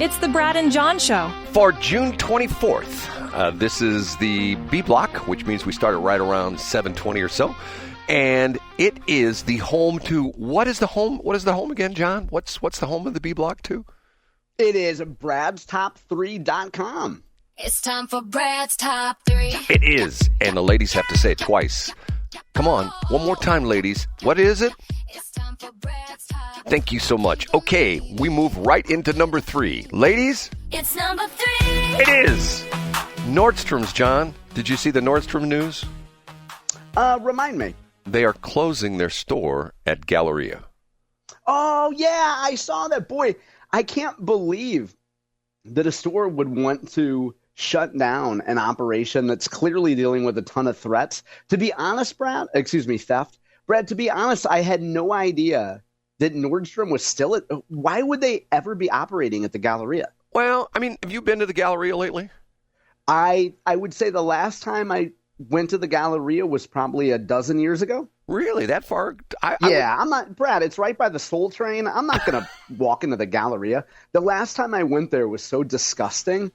It's the Brad and John Show. For June 24th, this is the B block, which means we start at right around 7:20 or so. And it is the home to, what is the home again, John? What's the home of the B block to? It is bradstop3.com. It's time for Brad's Top 3. It is, and the ladies have to say it twice. Come on, one more time, ladies. What is it? It's time for Brad's Top. Thank you so much. Okay, we move right into number 3. Ladies? It's number 3. It is Nordstrom's, John. Did you see the Nordstrom news? Remind me. They are closing their store at Galleria. Oh, yeah, I saw that. Boy, I can't believe that a store would want to shut down an operation that's clearly dealing with a ton of threats. To be honest, theft. Brad, to be honest, I had no idea that Nordstrom was still at. Why would they ever be operating at the Galleria? Well, I mean, have you been to the Galleria lately? I would say the last time I went to the Galleria was probably a dozen years ago. Really? That far? I'm not, Brad, it's right by the Soul Train. I'm not going to walk into the Galleria. The last time I went there was so disgusting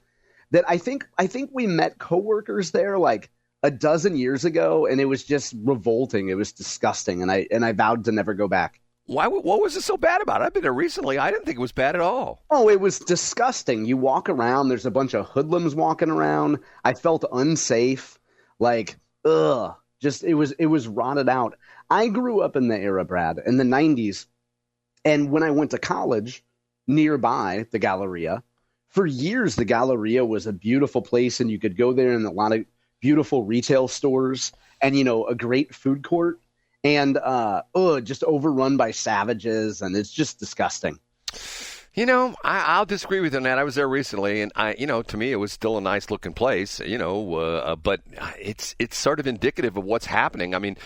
that I think we met coworkers there like a dozen years ago, and it was just revolting. It was disgusting, and I vowed to never go back. Why? What was it so bad about it? I've been there recently. I didn't think it was bad at all. Oh, it was disgusting. You walk around, there's a bunch of hoodlums walking around. I felt unsafe. Like, ugh. Just it was rotted out. I grew up in the era, Brad, in the 90s, and when I went to college nearby the Galleria, for years the Galleria was a beautiful place, and you could go there in a lot of beautiful retail stores and, a great food court, and just overrun by savages, and it's just disgusting. I'll disagree with you on that. I was there recently, and to me, it was still a nice looking place, but it's sort of indicative of what's happening. I mean,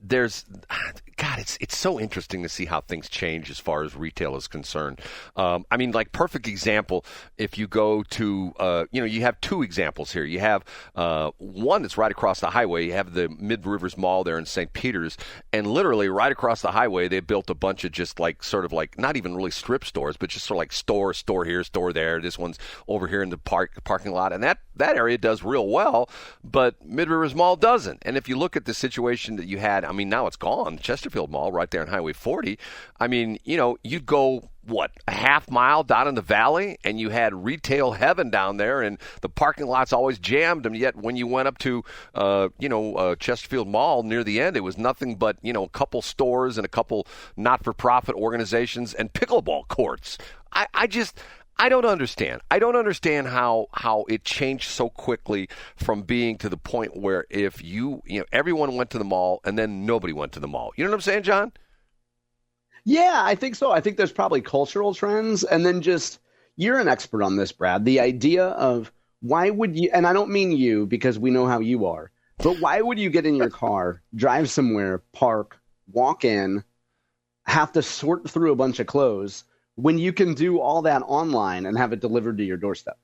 it's so interesting to see how things change as far as retail is concerned. Like perfect example, if you go to, you have two examples here. You have one that's right across the highway. You have the Mid-Rivers Mall there in St. Peter's, and literally right across the highway, they built a bunch of just sort of not even really strip stores, but just sort of like store here, store there. This one's over here in the parking lot, and that area does real well, but Mid-Rivers Mall doesn't. And if you look at the situation that you had, now it's gone, Chesterfield Mall right there on Highway 40. You'd go, a half mile down in the valley, and you had retail heaven down there, and the parking lot's always jammed. And yet when you went up to, Chesterfield Mall near the end, it was nothing but, a couple stores and a couple not-for-profit organizations and pickleball courts. I don't understand. I don't understand how it changed so quickly from being to the point where if everyone went to the mall and then nobody went to the mall. You know what I'm saying, John? Yeah, I think so. I think there's probably cultural trends, and then just, you're an expert on this, Brad, the idea of why would you, and I don't mean you because we know how you are, but why would you get in your car, drive somewhere, park, walk in, have to sort through a bunch of clothes when you can do all that online and have it delivered to your doorstep?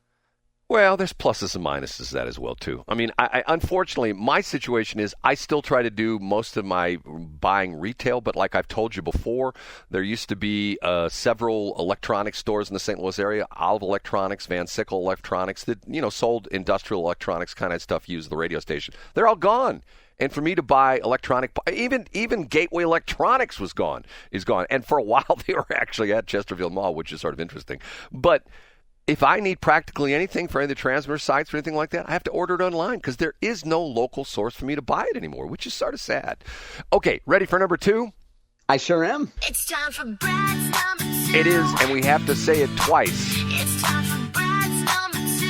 Well, there's pluses and minuses to that as well, too. I unfortunately, my situation is I still try to do most of my buying retail, but like I've told you before, there used to be several electronics stores in the St. Louis area, Olive Electronics, Van Sickle Electronics, that, sold industrial electronics kind of stuff, used the radio station. They're all gone. And for me to buy electronic, even Gateway Electronics is gone. And for a while, they were actually at Chesterfield Mall, which is sort of interesting. But if I need practically anything for any of the transmitter sites or anything like that, I have to order it online because there is no local source for me to buy it anymore, which is sort of sad. Okay, ready for number 2? I sure am. It's time for Brad's number 2. It is, and we have to say it twice. It's time for Brad's number 2.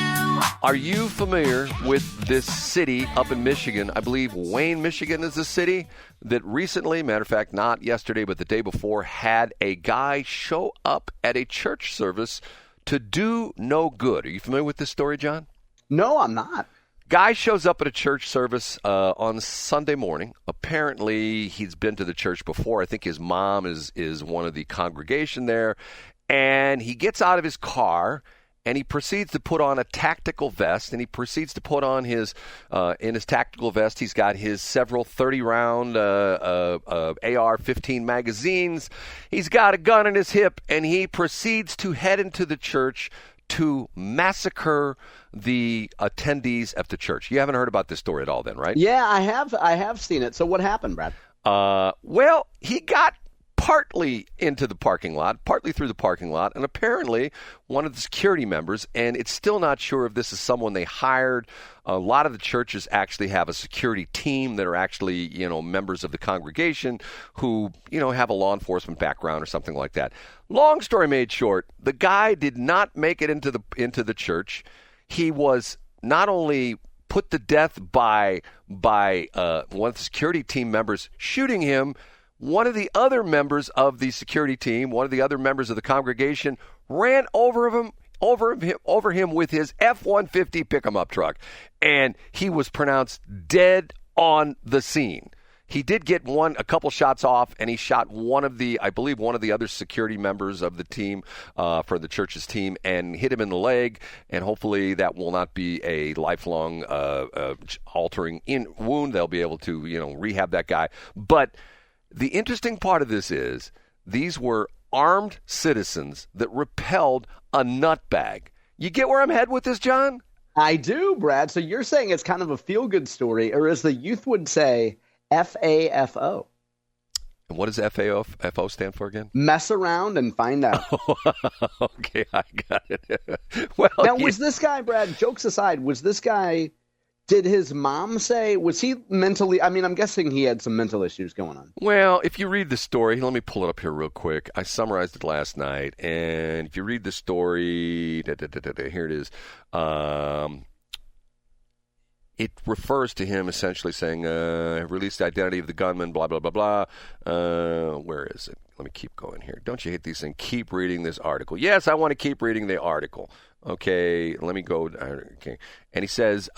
Are you familiar with this city up in Michigan? I believe Wayne, Michigan is the city that recently, matter of fact, not yesterday, but the day before, had a guy show up at a church service to do no good. Are you familiar with this story, John? No, I'm not. Guy shows up at a church service on Sunday morning. Apparently, he's been to the church before. I think his mom is one of the congregation there. And he gets out of his car, and he proceeds to put on a tactical vest, and he proceeds to put on his, in his tactical vest, he's got his several 30-round AR-15 magazines. He's got a gun in his hip, and he proceeds to head into the church to massacre the attendees at the church. You haven't heard about this story at all then, right? Yeah, I have seen it. So what happened, Brad? Well, he got partly into the parking lot, partly through the parking lot, and apparently one of the security members, and it's still not sure if this is someone they hired. A lot of the churches actually have a security team that are actually, members of the congregation who, have a law enforcement background or something like that. Long story made short, the guy did not make it into the church. He was not only put to death by one of the security team members shooting him. One of the other members of the security team, one of the other members of the congregation, ran over him with his F-150 pick-em-up truck, and he was pronounced dead on the scene. He did get a couple shots off, and he shot one of the other security members of the team, for the church's team, and hit him in the leg. And hopefully that will not be a lifelong altering wound. They'll be able to, rehab that guy. But the interesting part of this is these were armed citizens that repelled a nutbag. You get where I'm headed with this, John? I do, Brad. So you're saying it's kind of a feel-good story, or as the youth would say, FAFO. And what does FAFO stand for again? Mess around and find out. Okay, I got it. Well, now, was this guy, Brad, jokes aside, did his mom say, was he mentally, I'm guessing he had some mental issues going on. Well, if you read the story, let me pull it up here real quick. I summarized it last night, and if you read the story, here it is. It refers to him essentially saying, released the identity of the gunman, blah, blah, blah, blah. Where is it? Let me keep going here. Don't you hate these things? Keep reading this article. Yes, I want to keep reading the article. Okay, let me go. Okay. And he says,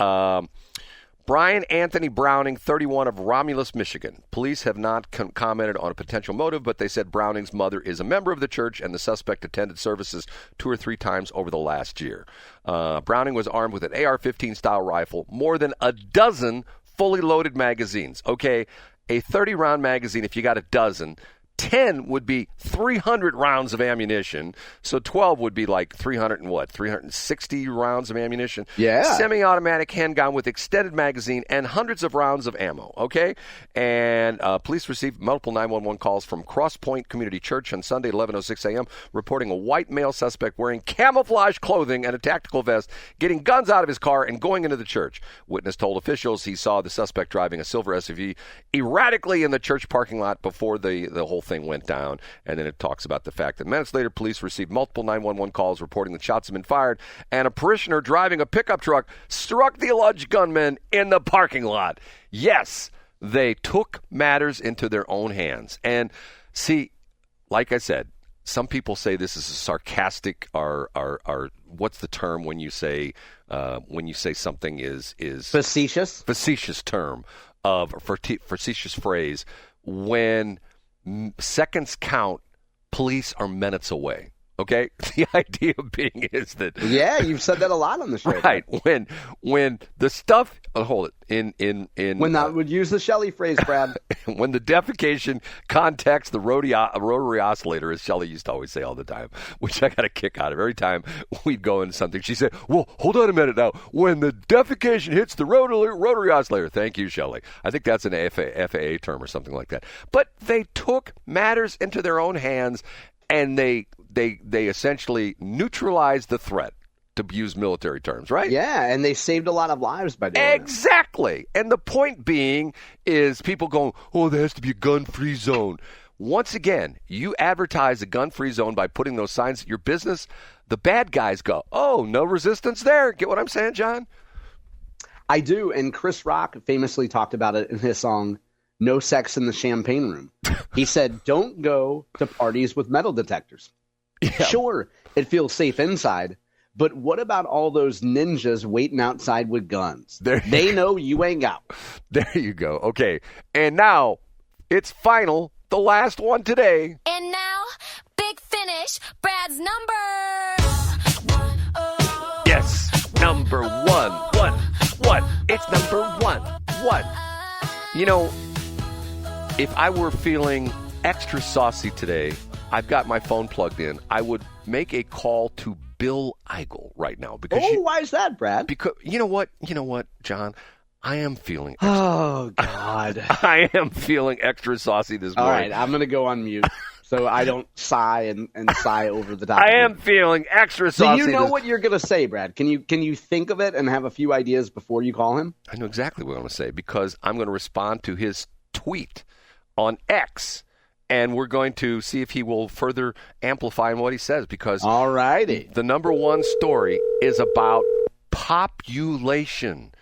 Brian Anthony Browning, 31, of Romulus, Michigan. Police have not commented on a potential motive, but they said Browning's mother is a member of the church, and the suspect attended services 2 or 3 times over the last year. Browning was armed with an AR-15 style rifle, more than a dozen fully loaded magazines. Okay, a 30-round magazine, if you got a dozen, 10 would be 300 rounds of ammunition. So 12 would be like 360 rounds of ammunition. Yeah. Semi-automatic handgun with extended magazine and hundreds of rounds of ammo. Okay. And police received multiple 911 calls from Cross Point Community Church on Sunday, 11:06 a.m., reporting a white male suspect wearing camouflage clothing and a tactical vest, getting guns out of his car and going into the church. Witness told officials he saw the suspect driving a silver SUV erratically in the church parking lot before the whole thing went down. And then it talks about the fact that minutes later, police received multiple 911 calls reporting that shots had been fired, and a parishioner driving a pickup truck struck the alleged gunman in the parking lot. Yes, they took matters into their own hands. And see, like I said, some people say this is a sarcastic, or what's the term when you say something is facetious? Facetious term of facetious phrase. When seconds count, police are minutes away. Okay, the idea being is that you've said that a lot on the show. Right, when the stuff hold it in when I would use the Shelley phrase, Brad. When the defecation contacts the rotary oscillator, as Shelley used to always say all the time, which I got a kick out of every time we'd go into something. She said, "Well, hold on a minute now. When the defecation hits the rotary oscillator," thank you, Shelley. I think that's an FAA term or something like that. But they took matters into their own hands, and they essentially neutralized the threat, to use military terms, right? Yeah, and they saved a lot of lives by doing Exactly. And the point being is people going, oh, there has to be a gun-free zone. Once again, you advertise a gun-free zone by putting those signs at your business. The bad guys go, oh, no resistance there. Get what I'm saying, John? I do, and Chris Rock famously talked about it in his song, No Sex in the Champagne Room. He said, don't go to parties with metal detectors. Yeah. Sure, it feels safe inside, but what about all those ninjas waiting outside with guns? They know you ain't got. There you go. Okay, and now it's final, the last one today. And now, big finish, Brad's number 1. number one. What? It's number one. What? You know, if I were feeling extra saucy today, I've got my phone plugged in. I would make a call to Bill Eigel right now because why is that, Brad? Because you know what, John, I am feeling. Oh God, I am feeling extra saucy this morning. All right, I'm gonna go on mute so I don't sigh and sigh over the top. I am feeling extra saucy. Do you know what you're gonna say, Brad? Can you think of it and have a few ideas before you call him? I know exactly what I'm going to say because I'm going to respond to his tweet on X. And we're going to see if he will further amplify on what he says because Alrighty. The number one story is about population.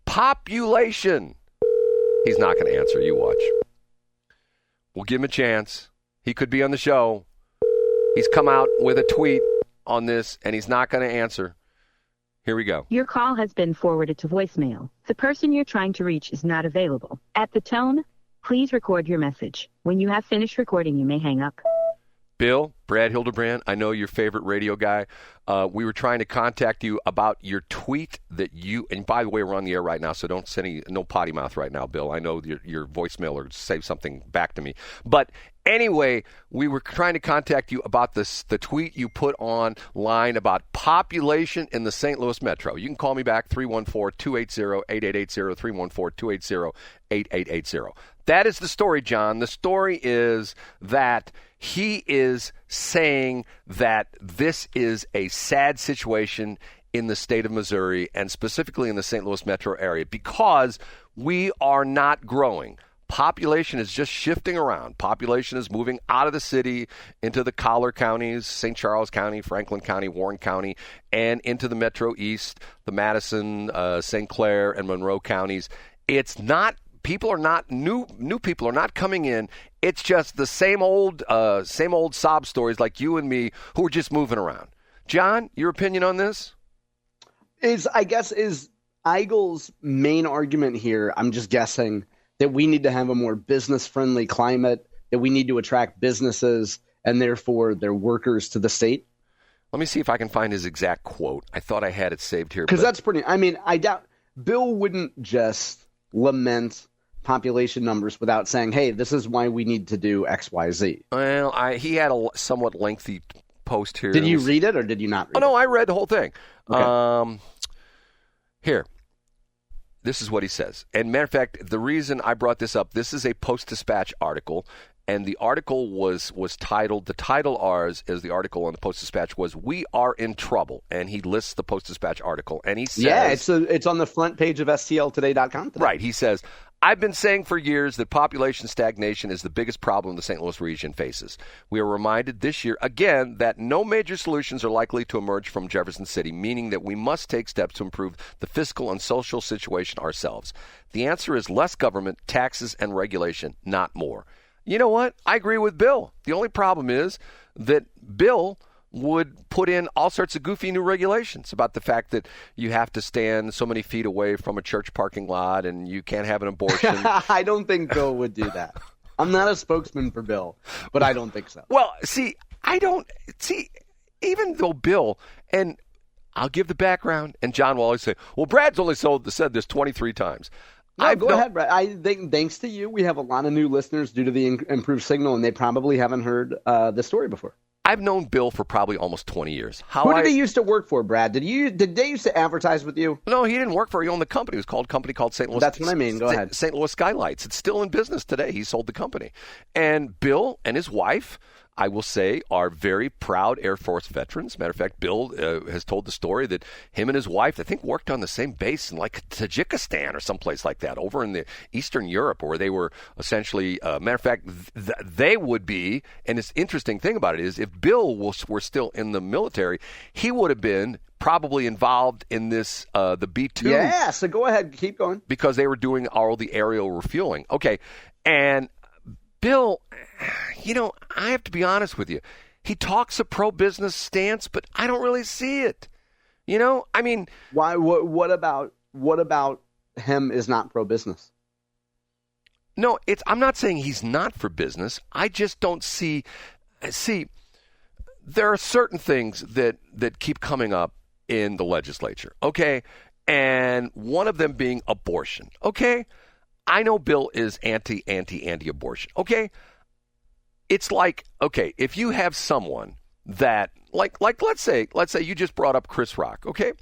Population. He's not going to answer. You watch. We'll give him a chance. He could be on the show. He's come out with a tweet on this, and he's not going to answer. Here we go. Your call has been forwarded to voicemail. The person you're trying to reach is not available. At the tone, please record your message. When you have finished recording, you may hang up. Bill, Brad Hildebrand, I know your favorite radio guy. We were trying to contact you about your tweet that you, and by the way, we're on the air right now, so don't send no potty mouth right now, Bill. I know your voicemail or say something back to me. But anyway, we were trying to contact you about the tweet you put online about population in the St. Louis Metro. You can call me back, 314-280-8880, 314-280-8880. That is the story, John. The story is that he is saying that this is a sad situation in the state of Missouri and specifically in the St. Louis metro area because we are not growing. Population is just shifting around. Population is moving out of the city into the collar counties, St. Charles County, Franklin County, Warren County, and into the Metro East, the Madison, St. Clair, and Monroe counties. It's not people are not new people are not coming in. It's just the same old sob stories like you and me who are just moving around. John, your opinion on this? Is Eigel's main argument here, I'm just guessing, that we need to have a more business-friendly climate, that we need to attract businesses and therefore their workers to the state? Let me see if I can find his exact quote. I thought I had it saved here. Because that's pretty – I mean, I doubt – Bill wouldn't just lament population numbers without saying, hey, this is why we need to do X, Y, Z. Well, he had a somewhat lengthy post here. Did you read it or did you not read it? Oh, no, I read the whole thing. Okay. Here. This is what he says. And matter of fact, the reason I brought this up, this is a Post-Dispatch article, and the article was titled, the title ours is the article on the Post-Dispatch was, "We Are in Trouble." And he lists the Post-Dispatch article, and he says... Yeah, it's on the front page of stltoday.com today. Right, he says, "I've been saying for years that population stagnation is the biggest problem the St. Louis region faces. We are reminded this year again that no major solutions are likely to emerge from Jefferson City, meaning that we must take steps to improve the fiscal and social situation ourselves. The answer is less government, taxes, and regulation, not more." You know what? I agree with Bill. The only problem is that Bill would put in all sorts of goofy new regulations about the fact that you have to stand so many feet away from a church parking lot and you can't have an abortion. I don't think Bill would do that. I'm not a spokesman for Bill, but I don't think so. Well, even though Bill, and I'll give the background, and John will always say, well, Brad's only said this 23 times. No, go ahead, Brad. I think thanks to you, we have a lot of new listeners due to the improved signal, and they probably haven't heard the story before. I've known Bill for probably almost 20 years. Who did he used to work for, Brad? Did they used to advertise with you? No, he didn't work for. He owned the company. It was called St. Louis. That's what I mean. Go ahead. St. Louis Skylights. It's still in business today. He sold the company. And Bill and his wife, I will say, are very proud Air Force veterans. Matter of fact, Bill has told the story that him and his wife, I think, worked on the same base in like Tajikistan or someplace like that, over in the Eastern Europe, where they were essentially, matter of fact, they would be, and this interesting thing about it is, if Bill were still in the military, he would have been probably involved in this, the B-2. Yeah, so go ahead, keep going. Because they were doing all the aerial refueling. Okay, and Bill, I have to be honest with you. He talks a pro-business stance, but I don't really see it. I mean, why? What about him is not pro-business? No, I'm not saying he's not for business. I just don't see. See, there are certain things that keep coming up in the legislature, okay? And one of them being abortion, okay? I know Bill is anti-abortion, okay? It's like, okay, if you have someone that, like let's say you just brought up Chris Rock, okay?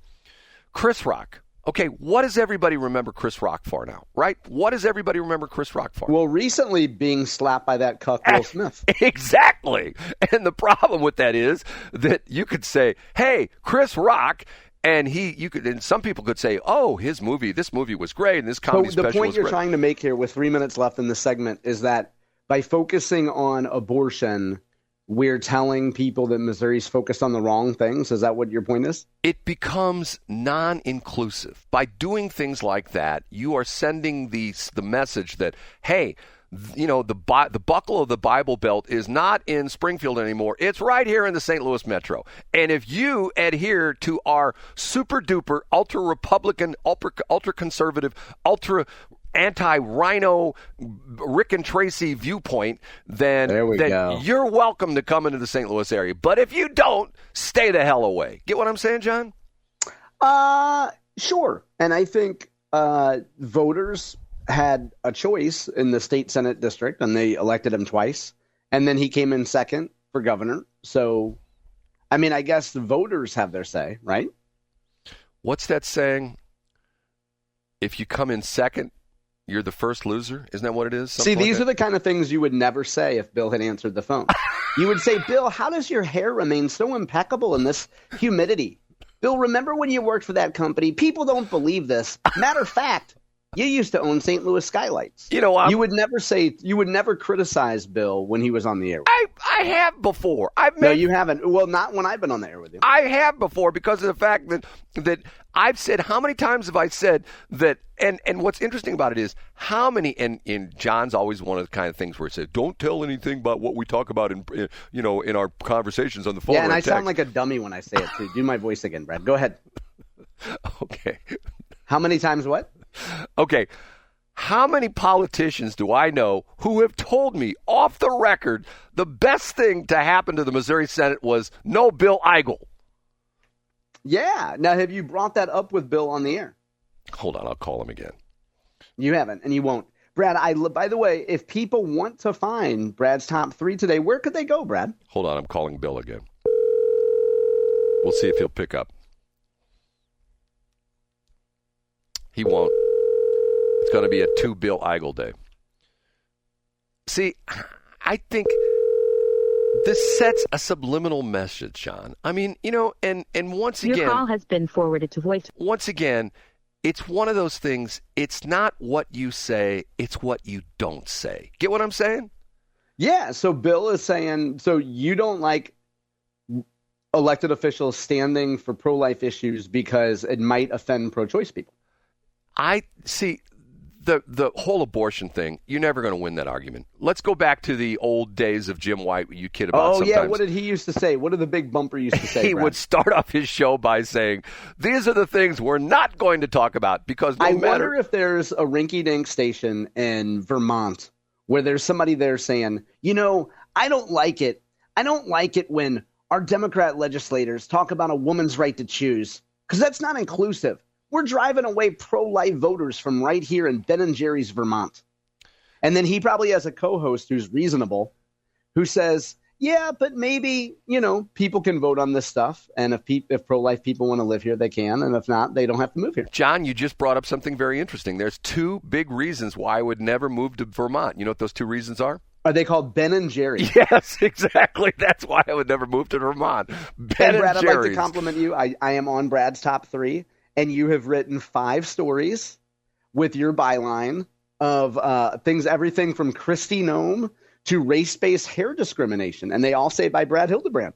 Chris Rock. Okay, what does everybody remember Chris Rock for now, right? What does everybody remember Chris Rock for? Well, recently being slapped by that cuck Will Smith. Exactly. And the problem with that is that you could say, hey, Chris Rock, and some people could say, oh, this movie was great, and this comedy special was great. The point you're trying to make here with 3 minutes left in the segment is that by focusing on abortion, we're telling people that Missouri's focused on the wrong things? Is that what your point is? It becomes non-inclusive. By doing things like that, you are sending the message that, hey, the buckle of the Bible Belt is not in Springfield anymore. It's right here in the St. Louis metro. And if you adhere to our super-duper, ultra-Republican, ultra-conservative, anti-rhino Rick and Tracy viewpoint, then you're welcome to come into the St. Louis area. But if you don't, stay the hell away. Get what I'm saying, John? Sure. And I think voters had a choice in the state Senate district, and they elected him twice. And then he came in second for governor. So, I mean, I guess the voters have their say, right? What's that saying? If you come in second, you're the first loser? Isn't that what it is? See, these are the kind of things you would never say if Bill had answered the phone. You would say, Bill, how does your hair remain so impeccable in this humidity? Bill, remember when you worked for that company? People don't believe this. Matter of fact, you used to own St. Louis Skylights. You know, you would never criticize Bill when he was on the air. I have before. No, you haven't. Well, not when I've been on the air with you. I have before because of the fact that I've said, how many times have I said that, and what's interesting about it is how many, and John's always one of the kind of things where he says, don't tell anything about what we talk about in our conversations on the phone. Yeah, and I sound like a dummy when I say it too. Do my voice again, Brad. Go ahead. Okay. How many times what? Okay. How many politicians do I know who have told me off the record the best thing to happen to the Missouri Senate was no Bill Eigel? Yeah. Now, have you brought that up with Bill on the air? Hold on. I'll call him again. You haven't, and you won't. Brad, by the way, if people want to find Brad's top 3 today, where could they go, Brad? Hold on. I'm calling Bill again. We'll see if he'll pick up. He won't. It's going to be a 2 Bill Eigel day. See, I think this sets a subliminal message, John. I mean, and once again... Your call has been forwarded to voice. Once again, it's one of those things, it's not what you say, it's what you don't say. Get what I'm saying? Yeah, so Bill is saying, so you don't like elected officials standing for pro-life issues because it might offend pro-choice people. I see the whole abortion thing. You're never going to win that argument. Let's go back to the old days of Jim White. You kid about. Oh sometimes. Yeah, what did he used to say? What did the big bumper used to say? He Brad? would start off his show by saying, "These are the things we're not going to talk about because I wonder if there's a rinky-dink station in Vermont where there's somebody there saying, I don't like it. I don't like it when our Democrat legislators talk about a woman's right to choose because that's not inclusive. We're driving away pro-life voters from right here in Ben & Jerry's, Vermont." And then he probably has a co-host who's reasonable, who says, yeah, but maybe, people can vote on this stuff. And if pro-life people want to live here, they can. And if not, they don't have to move here. John, you just brought up something very interesting. There's 2 big reasons why I would never move to Vermont. You know what those 2 reasons are? Are they called Ben & Jerry's? Yes, exactly. That's why I would never move to Vermont. Ben and Brad, Jerry's. I'd like to compliment you. I am on Brad's top 3. And you have written 5 stories with your byline of everything from Kristi Noem to race-based hair discrimination. And they all say by Brad Hildebrand.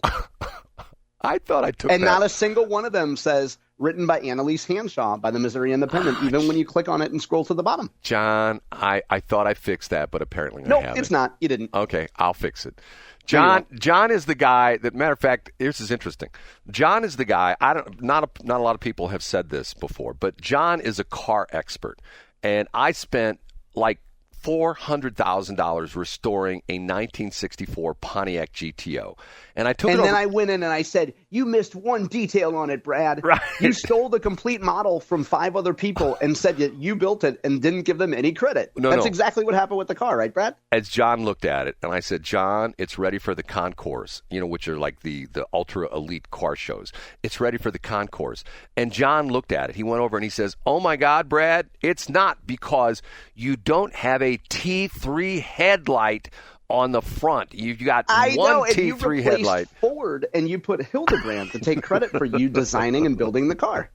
I thought I took and that. Not a single one of them says written by Annalise Hanshaw by the Missouri Independent, even when you click on it and scroll to the bottom. John, I thought I fixed that, but apparently no, I haven't. No, it's not. You didn't. Okay, I'll fix it. John is the guy that, matter of fact, this is interesting. John is the guy, not a lot of people have said this before, but John is a car expert. And I spent like $400,000 restoring a 1964 Pontiac GTO. And I took it And over. then I went in and I said, you missed one detail on it, Brad. Right. You stole the complete model from 5 other people and said that you built it and didn't give them any credit. That's exactly what happened with the car, right, Brad? As John looked at it, and I said, John, it's ready for the concours, which are like the ultra elite car shows. It's ready for the concours. And John looked at it. He went over and he says, oh my God, Brad, it's not, because you don't have a T3 headlight on the front. You've got I one know, and T3 you replaced headlight. Ford, and you put Hildebrand to take credit for you designing and building the car.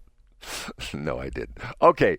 No, I didn't. Okay,